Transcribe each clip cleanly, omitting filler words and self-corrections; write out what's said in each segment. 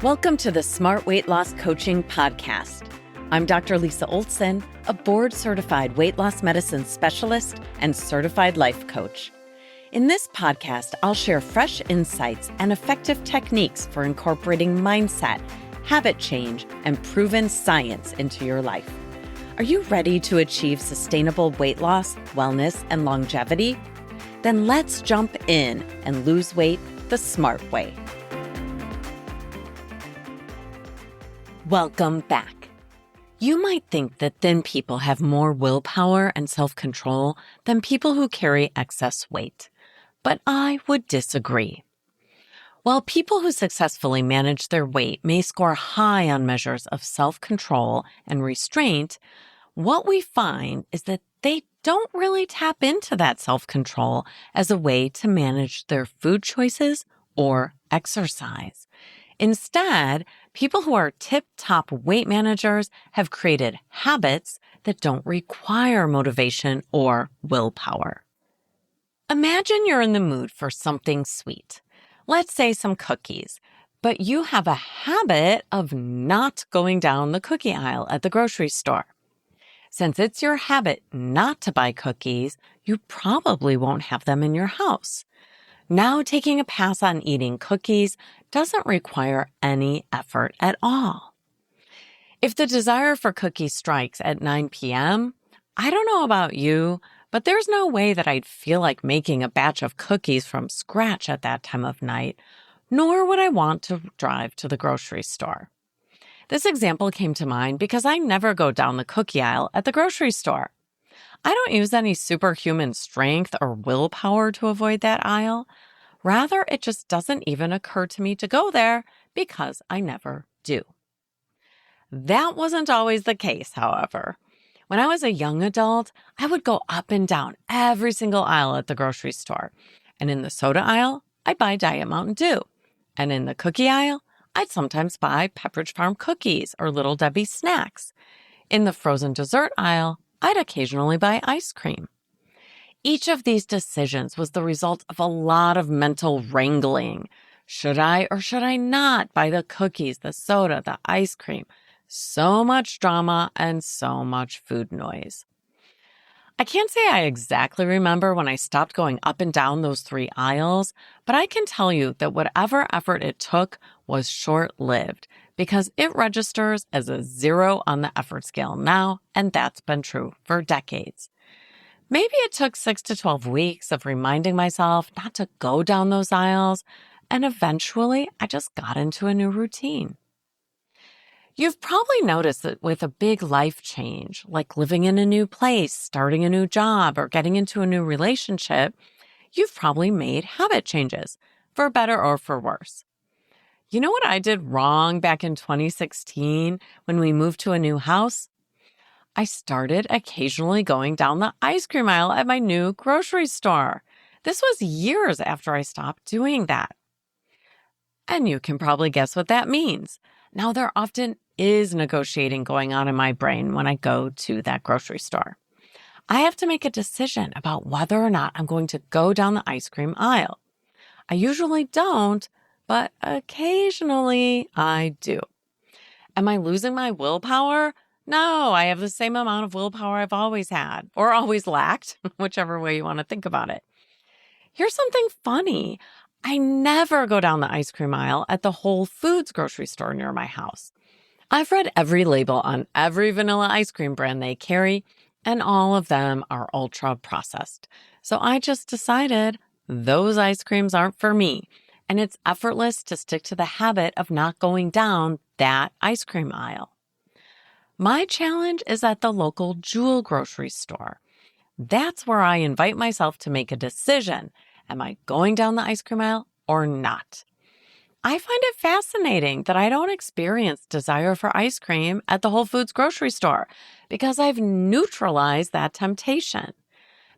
Welcome to the Smart Weight Loss Coaching Podcast. I'm Dr. Lisa Olson, a board-certified weight loss medicine specialist and certified life coach. In this podcast, I'll share fresh insights and effective techniques for incorporating mindset, habit change, and proven science into your life. Are you ready to achieve sustainable weight loss, wellness, and longevity? Then let's jump in and lose weight the smart way. Welcome back. You might think that thin people have more willpower and self-control than people who carry excess weight, but I would disagree. While people who successfully manage their weight may score high on measures of self-control and restraint, what we find is that they don't really tap into that self-control as a way to manage their food choices or exercise. Instead, people who are tip-top weight managers have created habits that don't require motivation or willpower. Imagine you're in the mood for something sweet. Let's say some cookies, but you have a habit of not going down the cookie aisle at the grocery store. Since it's your habit not to buy cookies, you probably won't have them in your house. Now, taking a pass on eating cookies doesn't require any effort at all. If the desire for cookies strikes at 9 p.m., I don't know about you, but there's no way that I'd feel like making a batch of cookies from scratch at that time of night, nor would I want to drive to the grocery store. This example came to mind because I never go down the cookie aisle at the grocery store. I don't use any superhuman strength or willpower to avoid that aisle. Rather, it just doesn't even occur to me to go there because I never do. That wasn't always the case, however. When I was a young adult, I would go up and down every single aisle at the grocery store. And in the soda aisle, I'd buy Diet Mountain Dew. And in the cookie aisle, I'd sometimes buy Pepperidge Farm cookies or Little Debbie snacks. In the frozen dessert aisle, I'd occasionally buy ice cream. Each of these decisions was the result of a lot of mental wrangling. Should I or should I not buy the cookies, the soda, the ice cream? So much drama and so much food noise. I can't say I exactly remember when I stopped going up and down those three aisles, but I can tell you that whatever effort it took was short-lived because it registers as a 0 on the effort scale now, and that's been true for decades. Maybe it took 6 to 12 weeks of reminding myself not to go down those aisles, and eventually I just got into a new routine. You've probably noticed that with a big life change, like living in a new place, starting a new job, or getting into a new relationship, you've probably made habit changes, for better or for worse. You know what I did wrong back in 2016 when we moved to a new house? I started occasionally going down the ice cream aisle at my new grocery store. This was years after I stopped doing that. And you can probably guess what that means. Now, there often is negotiating going on in my brain when I go to that grocery store. I have to make a decision about whether or not I'm going to go down the ice cream aisle. I usually don't, but occasionally I do. Am I losing my willpower? No, I have the same amount of willpower I've always had, or always lacked, whichever way you want to think about it. Here's something funny. I never go down the ice cream aisle at the Whole Foods grocery store near my house. I've read every label on every vanilla ice cream brand they carry, and all of them are ultra processed. So I just decided those ice creams aren't for me, and it's effortless to stick to the habit of not going down that ice cream aisle. My challenge is at the local Jewel grocery store. That's where I invite myself to make a decision. Am I going down the ice cream aisle or not? I find it fascinating that I don't experience desire for ice cream at the Whole Foods grocery store because I've neutralized that temptation.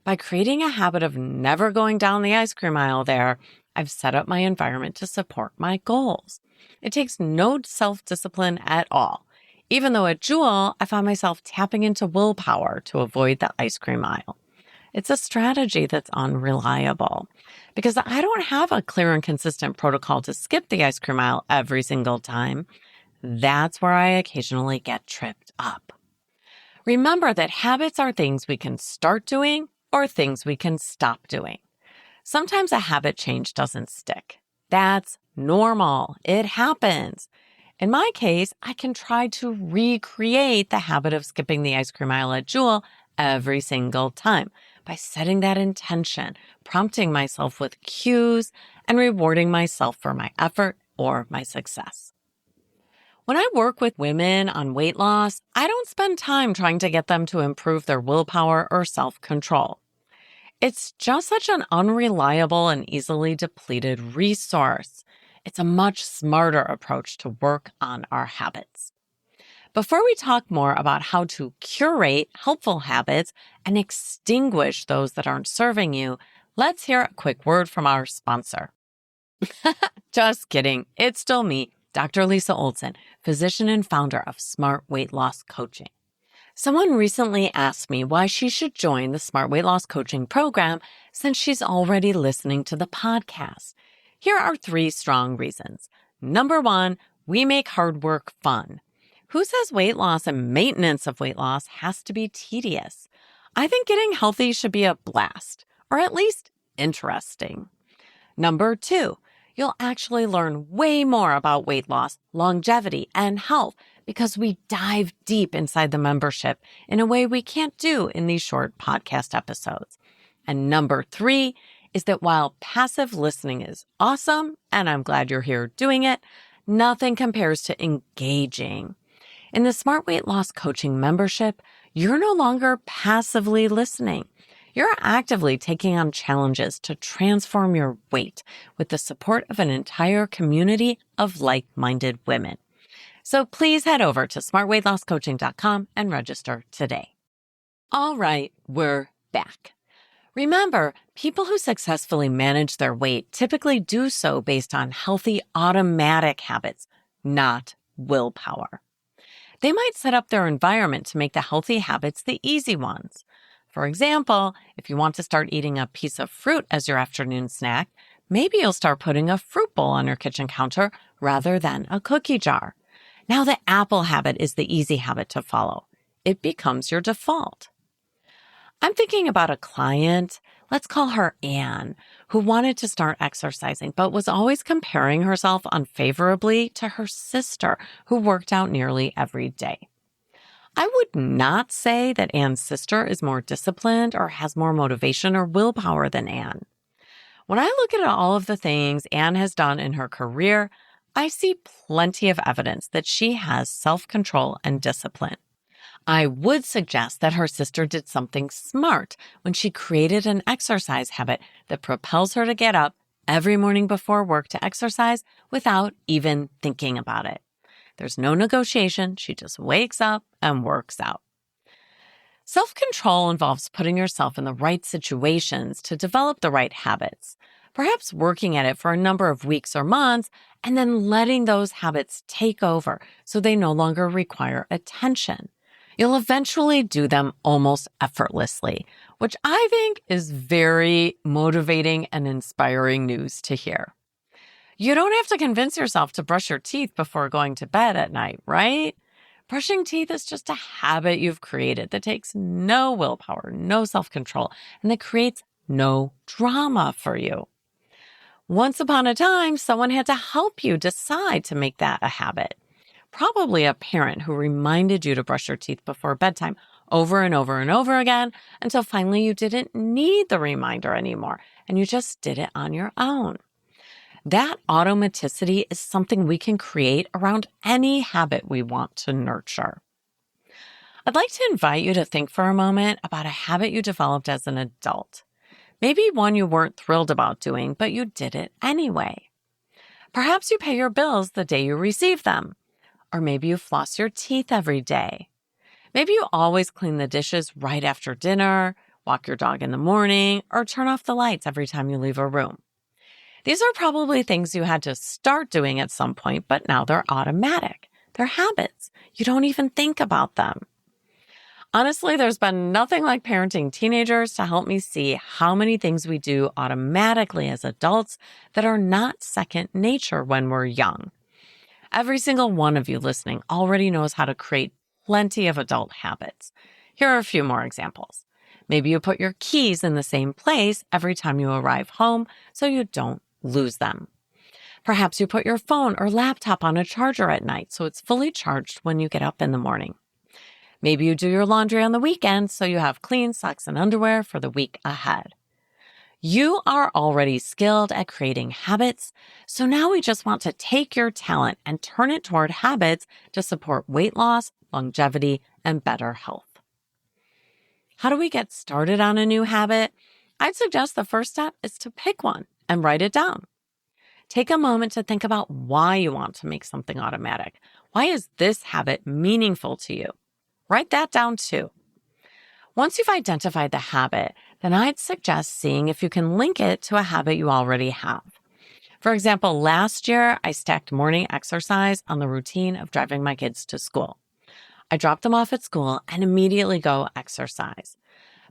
By creating a habit of never going down the ice cream aisle there, I've set up my environment to support my goals. It takes no self-discipline at all. Even though at Jewel, I found myself tapping into willpower to avoid the ice cream aisle. It's a strategy that's unreliable because I don't have a clear and consistent protocol to skip the ice cream aisle every single time. That's where I occasionally get tripped up. Remember that habits are things we can start doing or things we can stop doing. Sometimes a habit change doesn't stick. That's normal. It happens. In my case, I can try to recreate the habit of skipping the ice cream aisle at Jewel every single time by setting that intention, prompting myself with cues, and rewarding myself for my effort or my success. When I work with women on weight loss, I don't spend time trying to get them to improve their willpower or self-control. It's just such an unreliable and easily depleted resource. It's a much smarter approach to work on our habits. Before we talk more about how to curate helpful habits and extinguish those that aren't serving you, let's hear a quick word from our sponsor. Just kidding. It's still me, Dr. Lisa Olson, physician and founder of Smart Weight Loss Coaching. Someone recently asked me why she should join the Smart Weight Loss Coaching program since she's already listening to the podcast. Here are 3 strong reasons. Number 1, we make hard work fun. Who says weight loss and maintenance of weight loss has to be tedious? I think getting healthy should be a blast, or at least interesting. Number 2, you'll actually learn way more about weight loss, longevity, and health because we dive deep inside the membership in a way we can't do in these short podcast episodes. And number 3 is that while passive listening is awesome, and I'm glad you're here doing it, nothing compares to engaging. In the Smart Weight Loss Coaching membership, you're no longer passively listening. You're actively taking on challenges to transform your weight with the support of an entire community of like-minded women. So please head over to smartweightlosscoaching.com and register today. All right, we're back. Remember, people who successfully manage their weight typically do so based on healthy automatic habits, not willpower. They might set up their environment to make the healthy habits the easy ones. For example, if you want to start eating a piece of fruit as your afternoon snack, maybe you'll start putting a fruit bowl on your kitchen counter rather than a cookie jar. Now the apple habit is the easy habit to follow. It becomes your default. I'm thinking about a client, let's call her Anne, who wanted to start exercising but was always comparing herself unfavorably to her sister, who worked out nearly every day. I would not say that Anne's sister is more disciplined or has more motivation or willpower than Anne. When I look at all of the things Anne has done in her career, I see plenty of evidence that she has self-control and discipline. I would suggest that her sister did something smart when she created an exercise habit that propels her to get up every morning before work to exercise without even thinking about it. There's no negotiation. She just wakes up and works out. Self-control involves putting yourself in the right situations to develop the right habits, perhaps working at it for a number of weeks or months, and then letting those habits take over so they no longer require attention. You'll eventually do them almost effortlessly, which I think is very motivating and inspiring news to hear. You don't have to convince yourself to brush your teeth before going to bed at night, right? Brushing teeth is just a habit you've created that takes no willpower, no self-control, and that creates no drama for you. Once upon a time, someone had to help you decide to make that a habit. Probably a parent who reminded you to brush your teeth before bedtime over and over and over again until finally you didn't need the reminder anymore and you just did it on your own. That automaticity is something we can create around any habit we want to nurture. I'd like to invite you to think for a moment about a habit you developed as an adult. Maybe one you weren't thrilled about doing, but you did it anyway. Perhaps you pay your bills the day you receive them. Or maybe you floss your teeth every day. Maybe you always clean the dishes right after dinner, walk your dog in the morning, or turn off the lights every time you leave a room. These are probably things you had to start doing at some point, but now they're automatic. They're habits. You don't even think about them. Honestly, there's been nothing like parenting teenagers to help me see how many things we do automatically as adults that are not second nature when we're young. Every single one of you listening already knows how to create plenty of adult habits. Here are a few more examples. Maybe you put your keys in the same place every time you arrive home so you don't lose them. Perhaps you put your phone or laptop on a charger at night so it's fully charged when you get up in the morning. Maybe you do your laundry on the weekend so you have clean socks and underwear for the week ahead. You are already skilled at creating habits, so now we just want to take your talent and turn it toward habits to support weight loss, longevity, and better health. How do we get started on a new habit? I'd suggest the first step is to pick one and write it down. Take a moment to think about why you want to make something automatic. Why is this habit meaningful to you? Write that down too. Once you've identified the habit, then I'd suggest seeing if you can link it to a habit you already have. For example, last year, I stacked morning exercise on the routine of driving my kids to school. I dropped them off at school and immediately go exercise.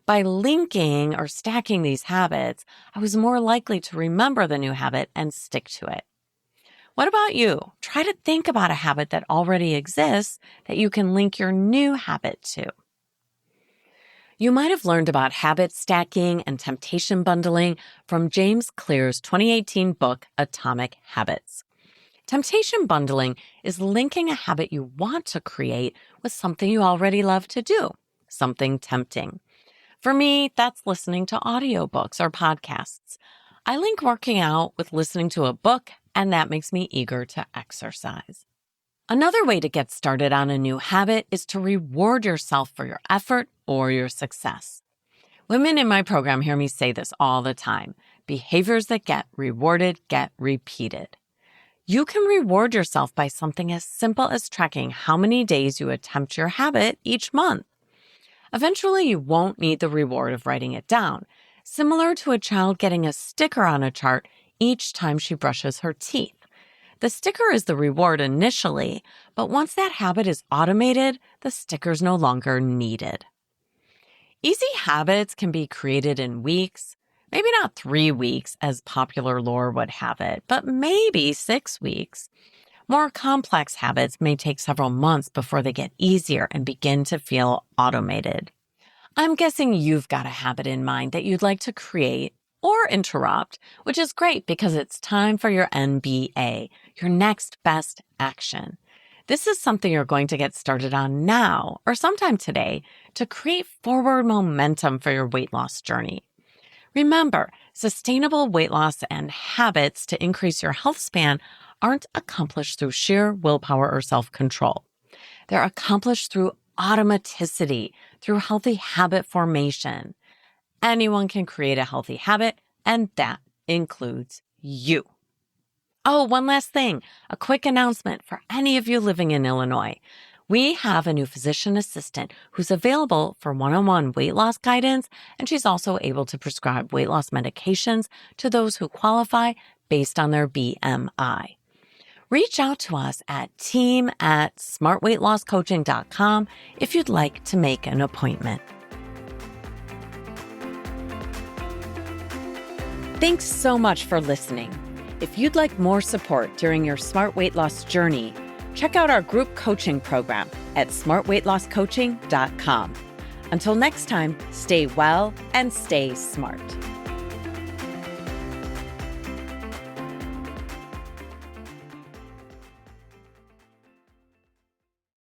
By linking or stacking these habits, I was more likely to remember the new habit and stick to it. What about you? Try to think about a habit that already exists that you can link your new habit to. You might have learned about habit stacking and temptation bundling from James Clear's 2018 book, Atomic Habits. Temptation bundling is linking a habit you want to create with something you already love to do, something tempting. For me, that's listening to audiobooks or podcasts. I link working out with listening to a book, and that makes me eager to exercise. Another way to get started on a new habit is to reward yourself for your effort or your success. Women in my program hear me say this all the time. Behaviors that get rewarded get repeated. You can reward yourself by something as simple as tracking how many days you attempt your habit each month. Eventually, you won't need the reward of writing it down, similar to a child getting a sticker on a chart each time she brushes her teeth. The sticker is the reward initially, but once that habit is automated, the sticker's no longer needed. Easy habits can be created in weeks, maybe not 3 weeks as popular lore would have it, but maybe 6 weeks. More complex habits may take several months before they get easier and begin to feel automated. I'm guessing you've got a habit in mind that you'd like to create or interrupt, which is great because it's time for your NBA, your next best action. This is something you're going to get started on now or sometime today to create forward momentum for your weight loss journey. Remember, sustainable weight loss and habits to increase your health span aren't accomplished through sheer willpower or self-control. They're accomplished through automaticity, through healthy habit formation. Anyone can create a healthy habit, and that includes you. Oh, one last thing, a quick announcement for any of you living in Illinois. We have a new physician assistant who's available for one-on-one weight loss guidance, and she's also able to prescribe weight loss medications to those who qualify based on their BMI. Reach out to us at team@smartweightlosscoaching.com if you'd like to make an appointment. Thanks so much for listening. If you'd like more support during your smart weight loss journey, check out our group coaching program at smartweightlosscoaching.com. Until next time, stay well and stay smart.